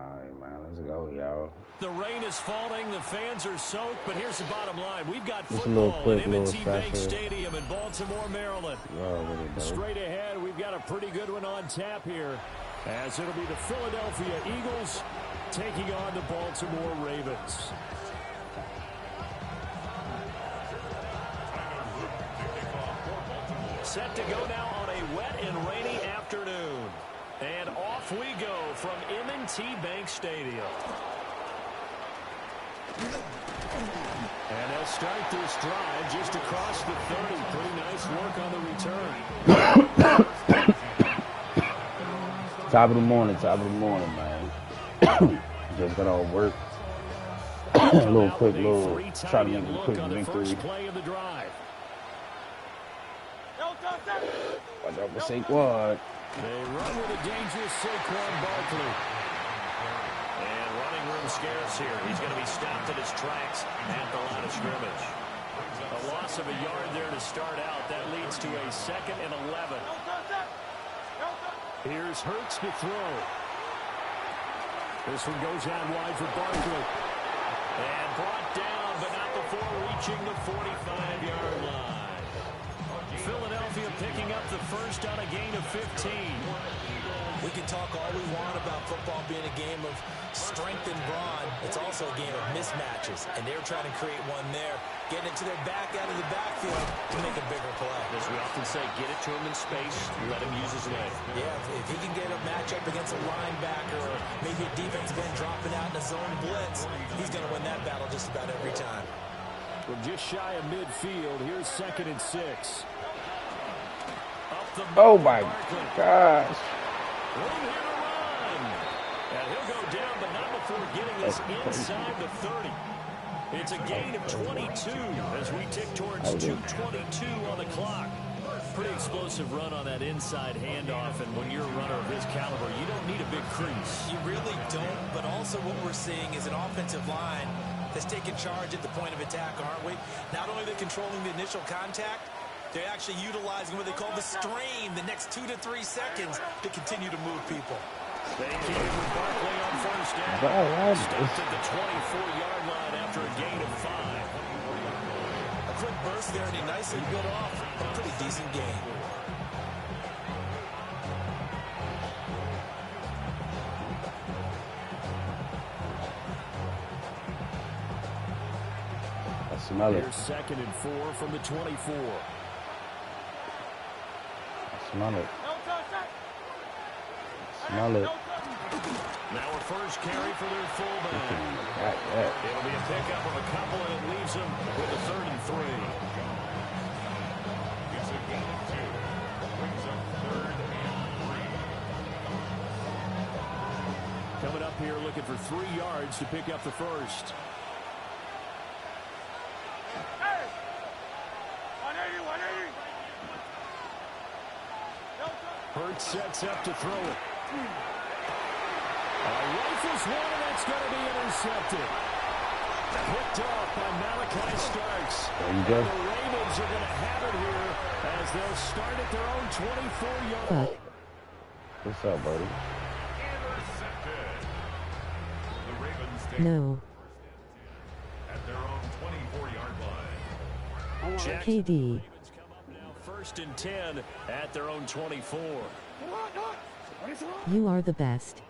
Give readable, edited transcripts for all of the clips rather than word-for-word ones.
Alright, man, let's go, y'all. The rain is falling, the fans are soaked, but here's the bottom line. We've got Just football at little M&T Bank Stadium in Baltimore, Maryland. Straight ahead, we've got a pretty good one on tap here, as it'll be the Philadelphia Eagles taking on the Baltimore Ravens. Set to go now on a wet and rainy afternoon. And off we go from M&T Bank Stadium. And they'll start this drive just across the 30. Pretty nice work on the return. Top of the morning, man. Just got all work. a little try to make a quick victory. Play of the drive. Watch out for Saquon. They run with a dangerous Saquon Barkley. And running room scarce here. He's going to be stopped in his tracks at the line of scrimmage. A loss of a yard there to start out. That leads to a 2nd and 11. Here's Hurts to throw. This one goes out wide for Barkley. And brought down, but not before reaching the 45-yard line. Philadelphia picking up the first on a gain of 15. We can talk all we want about football being a game of strength and brawn. It's also a game of mismatches, and they're trying to create one there, getting it to their back out of the backfield to make a bigger play. As we often say, get it to him in space, let him use his leg. Yeah, if he can get a matchup against a linebacker or maybe a defensive end dropping out in a zone blitz, he's going to win that battle just about every time. From just shy of midfield, here's 2nd and 6. Oh my gosh. Room here to run. And he'll go down, but not before getting this inside the 30. It's a gain of 22 as we tick towards 2:22 on the clock. Pretty explosive run on that inside handoff, and when you're a runner of his caliber, you don't need a big crease. You really don't, but also what we're seeing is an offensive line that's taking charge at the point of attack, aren't we? Not only are they controlling the initial contact, they're actually utilizing what they call the strain the next 2 to 3 seconds to continue to move people. They came with Barkley on first down. Stopped at the 24-yard line after a gain of 5. A quick burst there, and he nicely built off a pretty decent gain. I smell it. Here's 2nd and 4 from the 24. Smell it. Smell it. Now a first carry for their fullback. It'll be a pickup of a couple, and it leaves them with a 3rd and 3. It's a gain of 2. Brings up 3rd and 3. Coming up here looking for 3 yards to pick up the first. Hurts sets up to throw it. Rifles one, and that's going to be intercepted. Picked off by Malachi Starks. There you go. And the Ravens are going to have it here as they'll start at their own 24-yard. What's up, buddy? The Ravens take No. at their own 24-yard line. KD. 1st and 10 at their own 24. You are the best.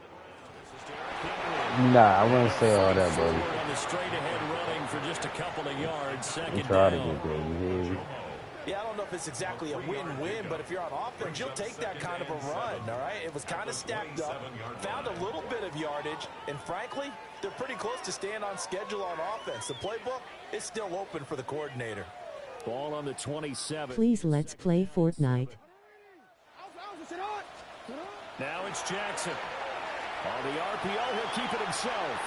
Nah, I wouldn't say all that, buddy. On the straight ahead running for just a couple of yards. 2nd Try to down. get there, you hear me? Yeah, I don't know if it's exactly a win-win, but if you're on offense, you'll take that kind of a run, all right? It was kind of stacked up, found a little bit of yardage, and frankly, they're pretty close to staying on schedule on offense. The playbook is still open for the coordinator. Ball on the 27. Please let's play Fortnite. Now it's Jackson. On the RPO, he'll keep it himself.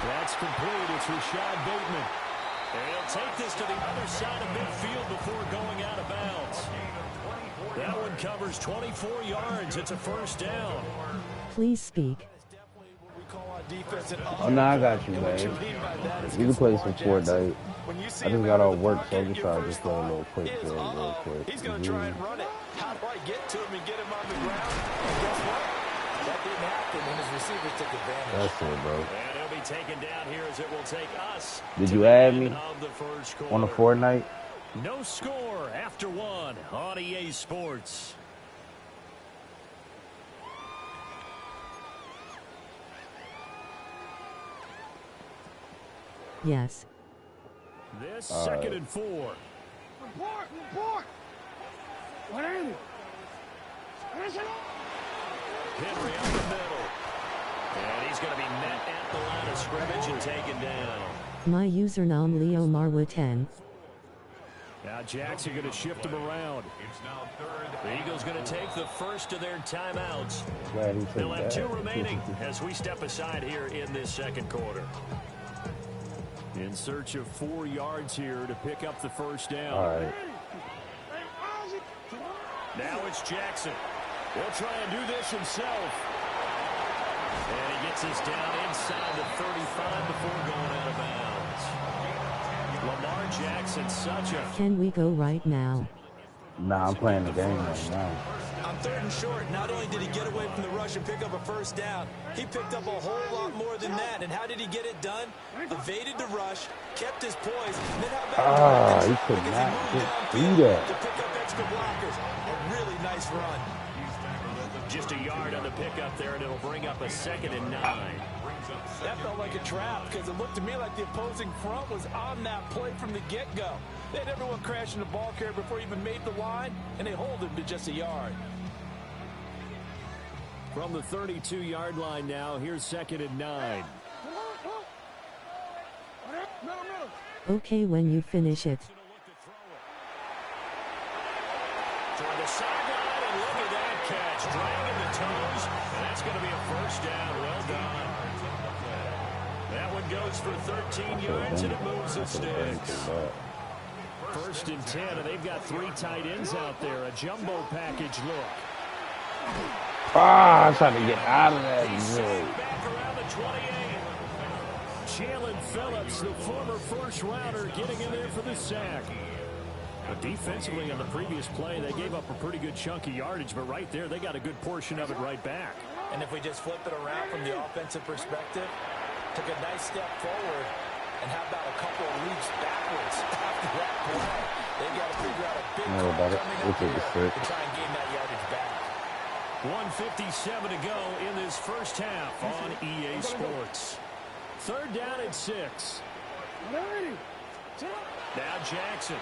That's complete. It's Rashad Bateman. And he'll take this to the other side of midfield before going out of bounds. That one covers 24 yards. It's a first down. Please speak. Oh, no, I got you, man. You can play some Fortnite. I just got off work, so I'm just trying to just play a little quick real quick. He's going to try and run it. How do I get to him and get him on the ground? And guess what? That didn't happen, and his receivers took advantage. That's it, bro. And he'll be taken down here as it will take us. Did you add me of the first on the quarter. Fortnite? No score after one on EA Sports. Yes. This second and 4. Report! What is it? Henry up the middle. And he's going to be met at the line of scrimmage and taken down. My username Leo Marwa 10. Now Jackson going to shift him around. It's now third. The Eagles going to take the first of their timeouts. Glad he took They'll have that. 2 remaining as we step aside here in this second quarter. In search of 4 yards here to pick up the first down. All right. Now it's Jackson. He'll try and do this himself. And he gets us down inside the 35 before going out of bounds. Lamar Jackson, such a... Can we go right now? Nah, I'm playing the game right now. On third and short, not only did he get away from the rush and pick up a first down, he picked up a whole lot more than that. And how did he get it done? Evaded the rush, kept his poise, and then how about He could not just do that. to pick up extra blockers. A really nice run. Just a yard on the pickup there, and it'll bring up a 2nd and 9. That felt like a trap because it looked to me like the opposing front was on that play from the get-go. They had everyone crashing the ball carrier before he even made the line, and they hold him to just a yard. From the 32-yard line now, here's 2nd and 9. Okay, when you finish it. Toward the sideline, and look at that catch. Dragging the toes, and that's going to be a first down. Well done. That one goes for 13 yards, and it moves the sticks. 1st and 10, and they've got 3 tight ends out there. A jumbo package look. I'm trying to get out of that. Back around the 28. Jalen Phillips, the former first-rounder, getting in there for the sack. But defensively on the previous play, they gave up a pretty good chunk of yardage, but right there, they got a good portion of it right back. And if we just flip it around from the offensive perspective, took a nice step forward, and how about a couple of leaps backwards after that play? They've got to figure out a big call coming up here to try and gain that yardage back. 1:57 to go in this first half on EA Sports. 3rd down and 6. Now Jackson.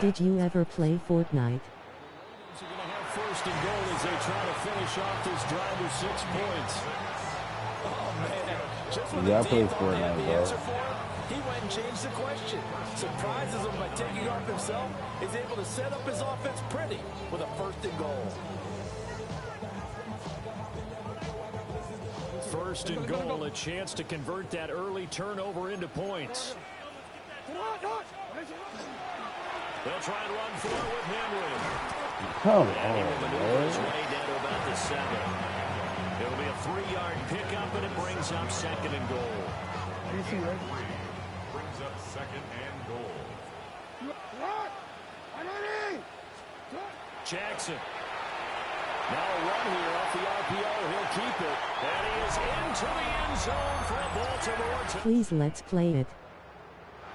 Did you ever play Fortnite? They're going to have 1st and goal as they try to finish off this drive with 6 points. Oh, man. Just when Yeah, I the played team thought they had Fortnite, the bro. answer for him, he went and changed the question. Surprises him by taking off himself. He's able to set up his offense pretty with a 1st and goal. 1st and goal, a chance to convert that early turnover into points. They'll try and run for it with Henry. Come And he will maneuver his on, way down to about the 7. It'll be a 3-yard pickup, and it brings up 2nd and goal. Brings up 2nd and goal. Jackson. Now a run here off the RPO. He'll keep it. And he is into the end zone for a Baltimore. Please let's play it.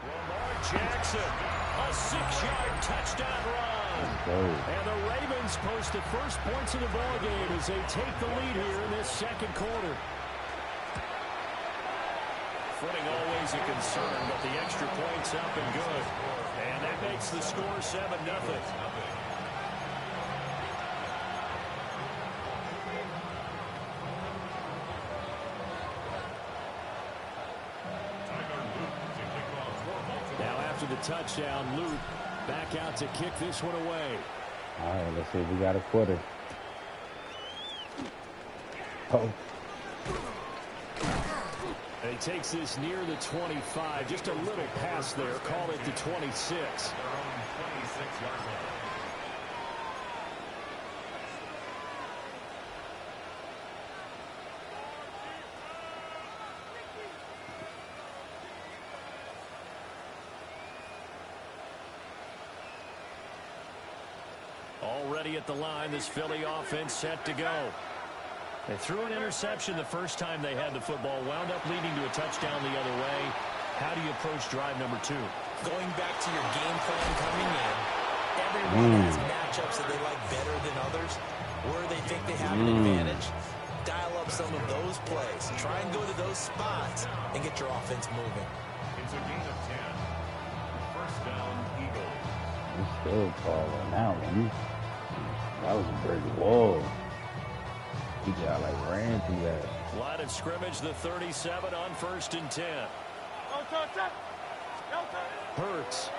Lamar Jackson, a 6-yard touchdown run. And the Ravens post the first points of the ballgame as they take the lead here in this second quarter. Footing always a concern, but the extra point's up and good. And that makes the score 7-0. Now after the touchdown, Luke back out to kick this one away. All right, let's see if we got a quarter. Oh. And he takes this near the 25. Just a little pass there. Call it the 26. Already at the line, this Philly offense set to go. They threw an interception the first time they had the football, wound up leading to a touchdown the other way. How do you approach drive number 2? Going back to your game plan coming in, everyone has matchups that they like better than others, where they think they have an advantage. Dial up some of those plays. Try and go to those spots and get your offense moving. It's a gain of 10. First down, Eagles. He's still calling that one. That was a brick wall. He got like ran through that. Line of scrimmage, the 37 on 1st and 10. Hurts.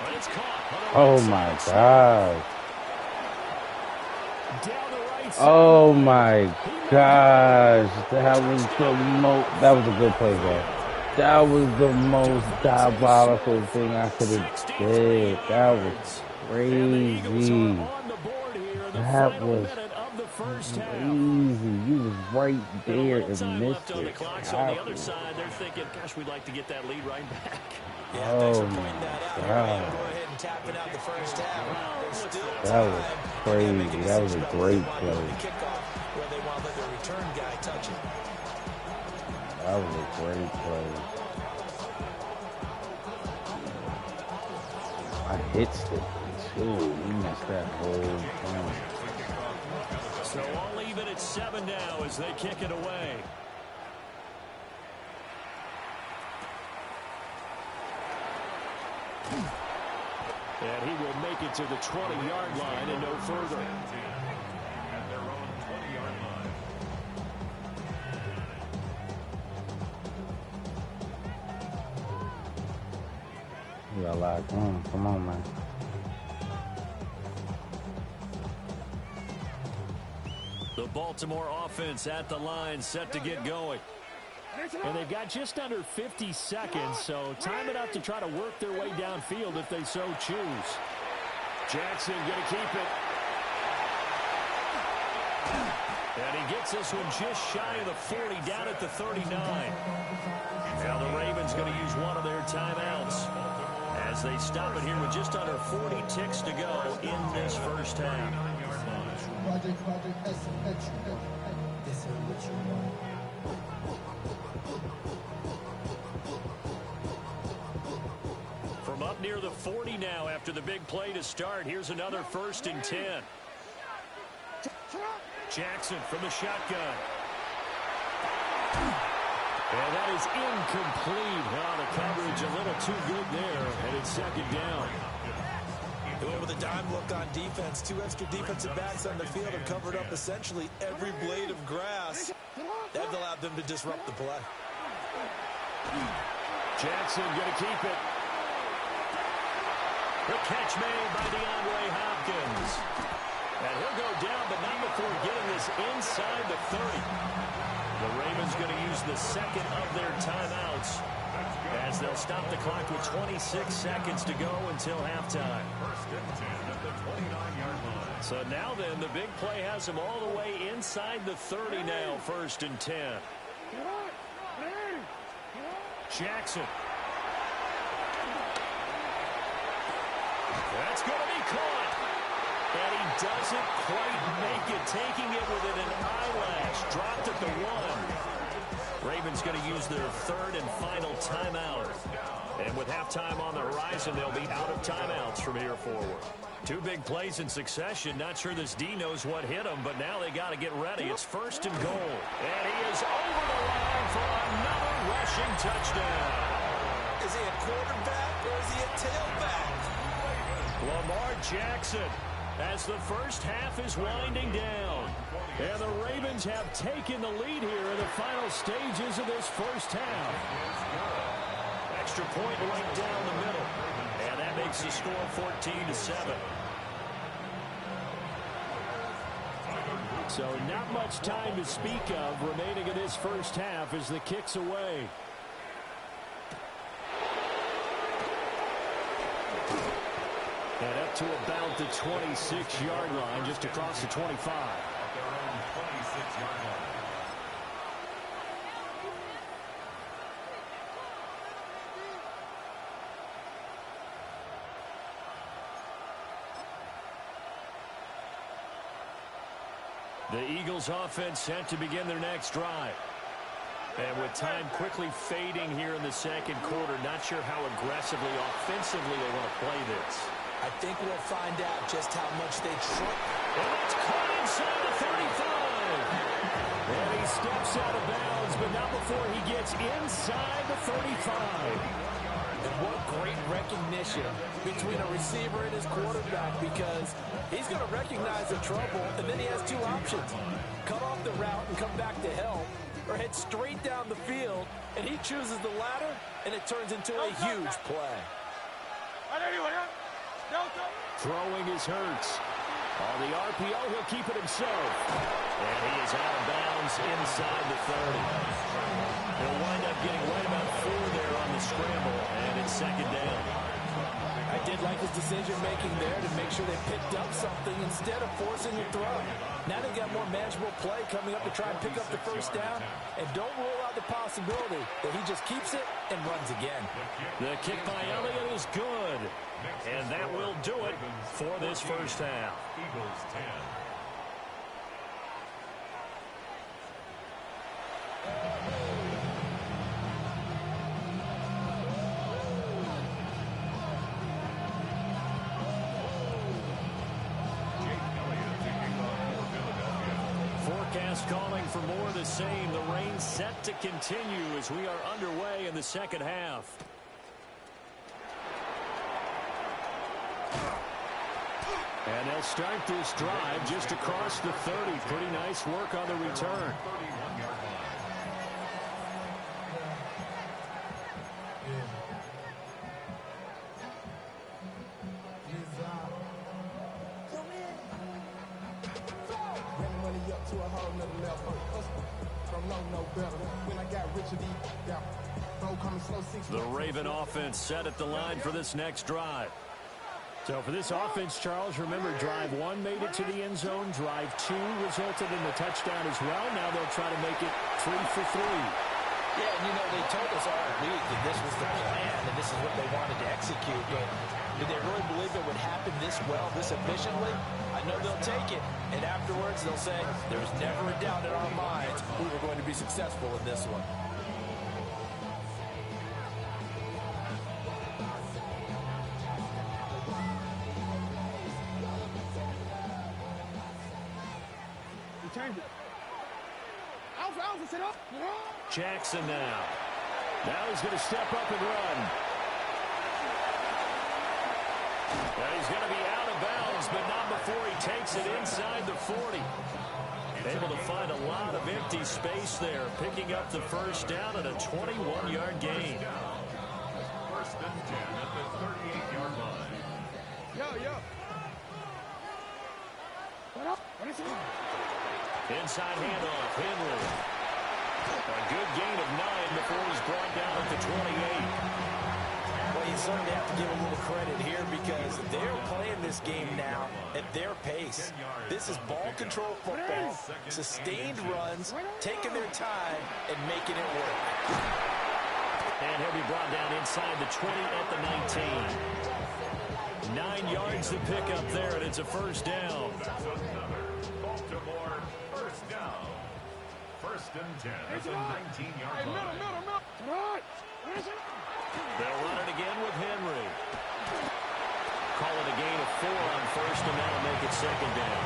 But it's caught. Oh my God. Down the right side. Oh my gosh. That was the that was a good play, bro. That was the most diabolical thing I could have did. That was crazy. That was crazy. You was right there and missed it. So on the other side, they're thinking, gosh, we'd like to get that lead right back. Yeah, thanks for pointing that out. God. Go ahead and tap it out the first half. There's still That was time. crazy. That was a great play. Kickoff where they want to let the return guy touch it. That was a great play. I hit it too. We missed that whole time. So all even at 7 now as they kick it away. And he will make it to the 20-yard line and no further. At their own 20-yard line. We got a lot going. Come on, man. The Baltimore offense at the line, set to get going. And they've got just under 50 seconds, so time it up to try to work their way downfield if they so choose. Jackson going to keep it. And he gets this one just shy of the 40, down at the 39. Now the Ravens going to use one of their timeouts as they stop it here with just under 40 ticks to go in this first half. From up near the 40 now after the big play to start, here's another 1st and 10. Jackson from the shotgun. And that is incomplete. Oh, the coverage a little too good there, and it's 2nd down. Going with a dime look on defense. 2 extra defensive backs on the field have covered up essentially every blade of grass. That allowed them to disrupt the play. Jackson going to keep it. The catch made by DeAndre Hopkins. And he'll go down, but not before getting this inside the 30. The Ravens going to use the 2nd of their timeouts as they'll stop the clock with 26 seconds to go until halftime. 1st and 10 at the 29-yard line. So now then, the big play has them all the way inside the 30 now, 1st and 10. Jackson. That's going to be caught. And he doesn't quite make it, taking it within an eyelash. Dropped at the 1. Ravens going to use their 3rd and final timeout. And with halftime on the horizon, they'll be out of timeouts from here forward. 2 big plays in succession. Not sure this D knows what hit him, but now they got to get ready. It's 1st and goal. And he is over the line for another rushing touchdown. Is he a quarterback or is he a tailback? Lamar Jackson as the first half is winding down. And the Ravens have taken the lead here in the final stages of this first half. Extra point right down the middle. And that makes the score 14-7. So not much time to speak of remaining in this first half as the kick's away. And up to about the 26-yard line, just across the 25. At their own 26-yard line. The Eagles offense set to begin their next drive. And with time quickly fading here in the second quarter, not sure how aggressively, offensively they want to play this. I think we'll find out just how much they try. And it's caught inside the 35. And he steps out of bounds, but not before he gets inside the 35. And what great recognition between a receiver and his quarterback, because he's going to recognize the trouble, and then he has two options. Cut off the route and come back to help, or head straight down the field, and he chooses the latter, and it turns into a huge play. Throwing is Hurts. On the RPO, he'll keep it himself. And he is out of bounds inside the 30. He'll wind up getting right about 4 there on the scramble, and it's second down. I did like his decision-making there to make sure they picked up something instead of forcing a throw. Now they've got more manageable play coming up to try and pick up the first down, and don't rule out the possibility that he just keeps it and runs again. The kick by Elliott is good, and that will do it for this first half. Eagles 10. Forecast calling for more of the same. The rain set to continue as we are underway in the second half. And they'll start this drive just across the 30. Pretty nice work on the return. The Raven offense set at the line for this next drive. So for this offense, Charles, remember drive 1 made it to the end zone. Drive 2 resulted in the touchdown as well. Now they'll try to make it 3 for 3. Yeah, and you know, they told us all week that this was the plan and this is what they wanted to execute. But did they really believe it would happen this well, this efficiently? I know they'll take it. And afterwards, they'll say, there was never a doubt in our minds we were going to be successful in this one. Jackson now. Now he's going to step up and run. Well, he's going to be out of bounds, but not before he takes it inside the 40. Able to find a lot of empty space there, picking up the first down at a 21-yard gain. First and 10 at the 38-yard line. Inside handoff, Henry. A good gain of 9 before he's brought down at the 28. Well, you certainly have to give a little credit here because they're playing this game now at their pace. This is ball control football, sustained runs, taking their time, and making it work. And he'll be brought down inside the 20 at the 19. 9 yards to pick up there, and it's a first down. That's another Baltimore first down. First and 10 at the 19-yard line. They'll run it again with Henry. Call it a gain of 4 on first, and that'll make it second down.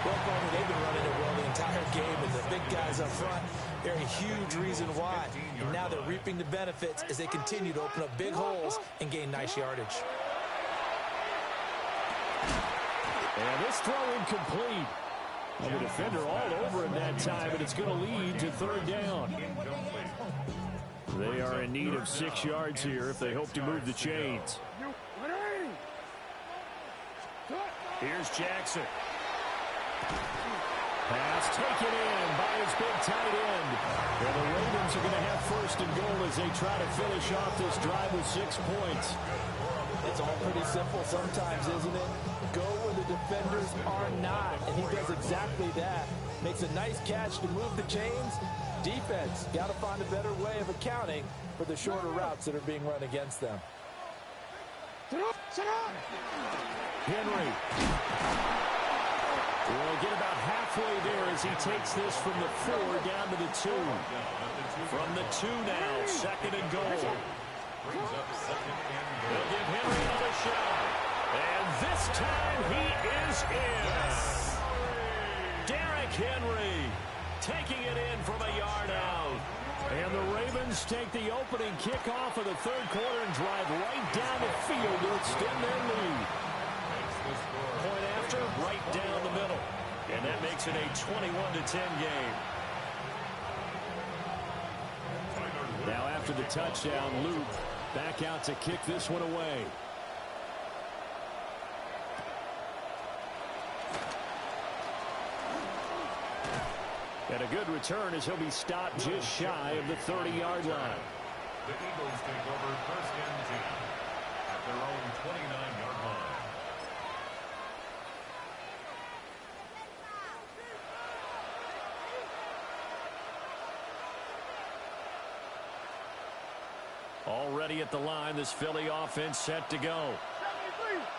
Well, Coleman, they've been running it well the entire game, and the big guys up front, they're a huge reason why. And now they're reaping the benefits as they continue to open up big holes and gain nice yardage. And this throw incomplete. And the defender all over him that time, and it's going to lead to third down. They are in need of 6 yards here if they hope to move the chains. Here's Jackson. Pass taken in by his big tight end. And the Ravens are going to have first and goal as they try to finish off this drive with 6 points. It's all pretty simple sometimes, isn't it? Go where the defenders are not, and he does exactly that. Makes a nice catch to move the chains. Defense got to find a better way of accounting for the shorter routes that are being run against them. Henry. We'll get about halfway there as he takes this from the 4 down to the 2. From the 2 now, 2nd and goal. They'll give Henry another shot. And this time he is in. Derrick Henry taking it in from a yard out. And the Ravens take the opening kickoff of the 3rd quarter and drive right down the field to extend their lead. Point after, right down the middle. And that makes it a 21-10 game. Now after the touchdown, Luke back out to kick this one away. And a good return as he'll be stopped just shy of the 30-yard line. The Eagles take over 1st and 10 at their own 29-yard line. Already at the line, this Philly offense set to go.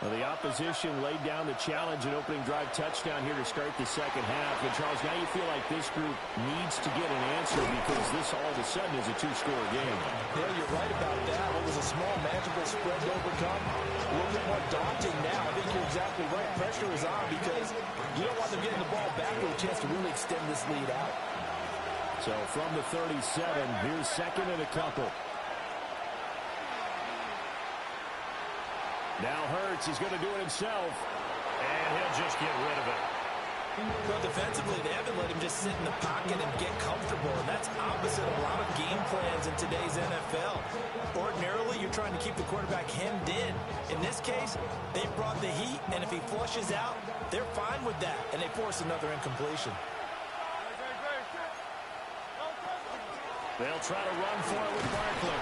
Well, the opposition laid down the challenge and opening drive touchdown here to start the 2nd half. And, Charles, now you feel like this group needs to get an answer because this all of a sudden is a 2-score game. Yeah, you're right about that. What was a small, manageable spread to overcome, a little bit more daunting now. I think you're exactly right. Pressure is on because you don't want them getting the ball back with a chance to really extend this lead out. So from the 37, here's 2nd and a couple. Now Hurts is going to do it himself, and he'll just get rid of it. Well, defensively, they haven't let him just sit in the pocket and get comfortable, and that's opposite of a lot of game plans in today's NFL. Ordinarily, you're trying to keep the quarterback hemmed in. In this case, they brought the heat, and if he flushes out, they're fine with that, and they force another incompletion. They'll try to run for it with Barkley.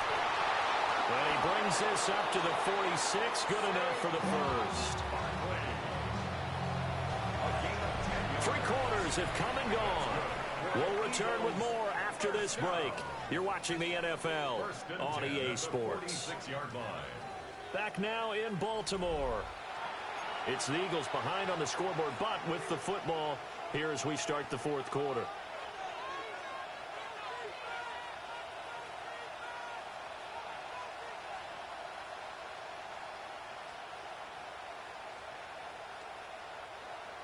And he brings this up to the 46. Good enough for the first. 3 quarters have come and gone. We'll return with more after this break. You're watching the NFL on EA Sports. Back now in Baltimore. It's the Eagles behind on the scoreboard, but with the football here as we start the 4th quarter.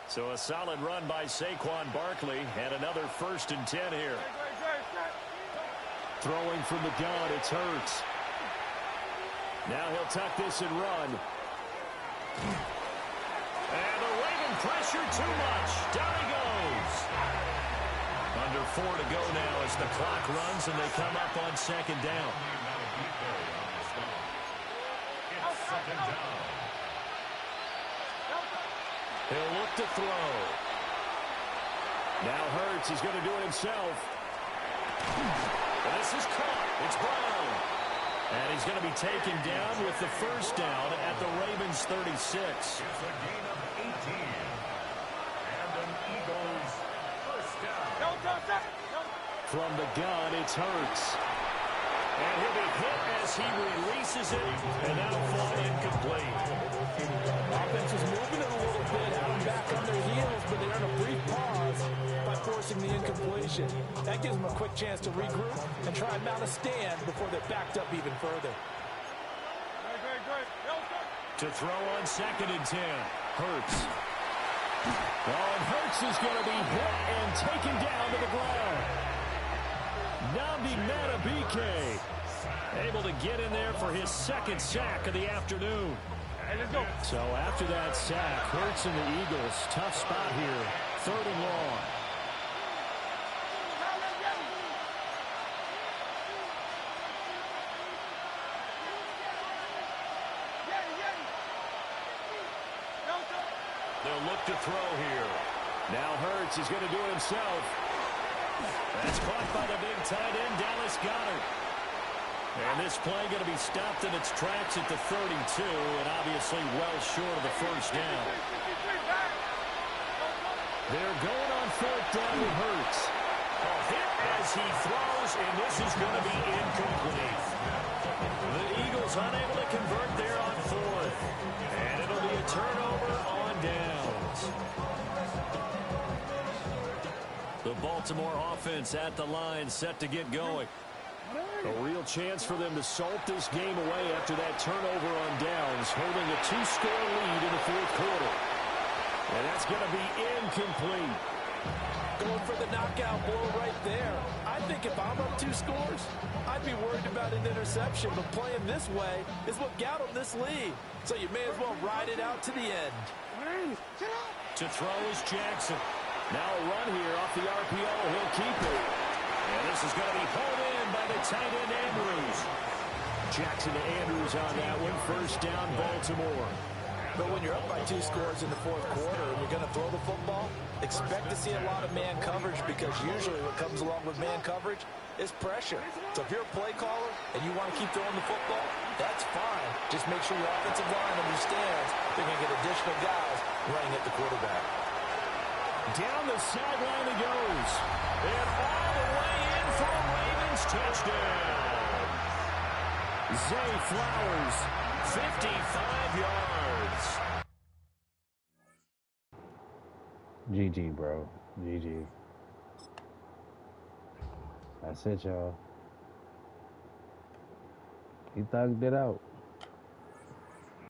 So a solid run by Saquon Barkley and another 1st and 10 here. Throwing from the gun, it's Hurts. Now he'll tuck this and run. And the Raven pressure too much. Down he goes. Under 4 to go now as the clock runs and they come up on 2nd down. It's 2nd down. He'll look to throw. Now Hurts is going to do it himself. This is caught. It's Brown. And he's going to be taken down with the 1st down at the Ravens 36. It's a gain of 18. And an Eagles 1st down. From the gun, it's Hurts. And he'll be hit as he releases it. And that'll fall incomplete. Offense is moving it a little bit, having back on their heels, but they earn a brief pause by forcing the incompletion. That gives them a quick chance to regroup and try and mount a stand before they're backed up even further. To throw on 2nd and 10. Hurts. Oh, and Hurts is going to be hit and taken down to the ground. Nnamdi Madubuike able to get in there for his 2nd sack of the afternoon. So after that sack, Hurts and the Eagles, tough spot here. 3rd and long. They'll look to throw here. Now Hurts is going to do it himself. That's caught by the big tight end, Dallas Goedert. And this play going to be stopped in its tracks at the 32, and obviously well short of the 1st down. They're going on 4th down with Hurts. A hit as as he throws, and this is going to be incomplete. The Eagles unable to convert there on fourth. And it'll be a turnover on downs. The Baltimore offense at the line, set to get going. A real chance for them to salt this game away after that turnover on downs, holding a 2-score lead in the fourth quarter. And that's going to be incomplete. Going for the knockout blow right there. I think if I'm up 2 scores, I'd be worried about an interception, but playing this way is what got him this lead. So you may as well ride it out to the end. To throw is Jackson. Now a run here off the RPO. He'll keep it. And this is going to be pulled in by the tight end Andrews. Jackson to Andrews on that one. First down, Baltimore. But when you're up by 2 scores in the fourth quarter and you're going to throw the football, expect to see a lot of man coverage, because usually what comes along with man coverage is pressure. So if you're a play caller and you want to keep throwing the football, that's fine. Just make sure your offensive line understands they're going to get additional guys running at the quarterback. Down the sideline he goes. And all the way in for a Ravens touchdown. Zay Flowers, 55 yards. GG, bro. GG. That's it, y'all. He thugged it out.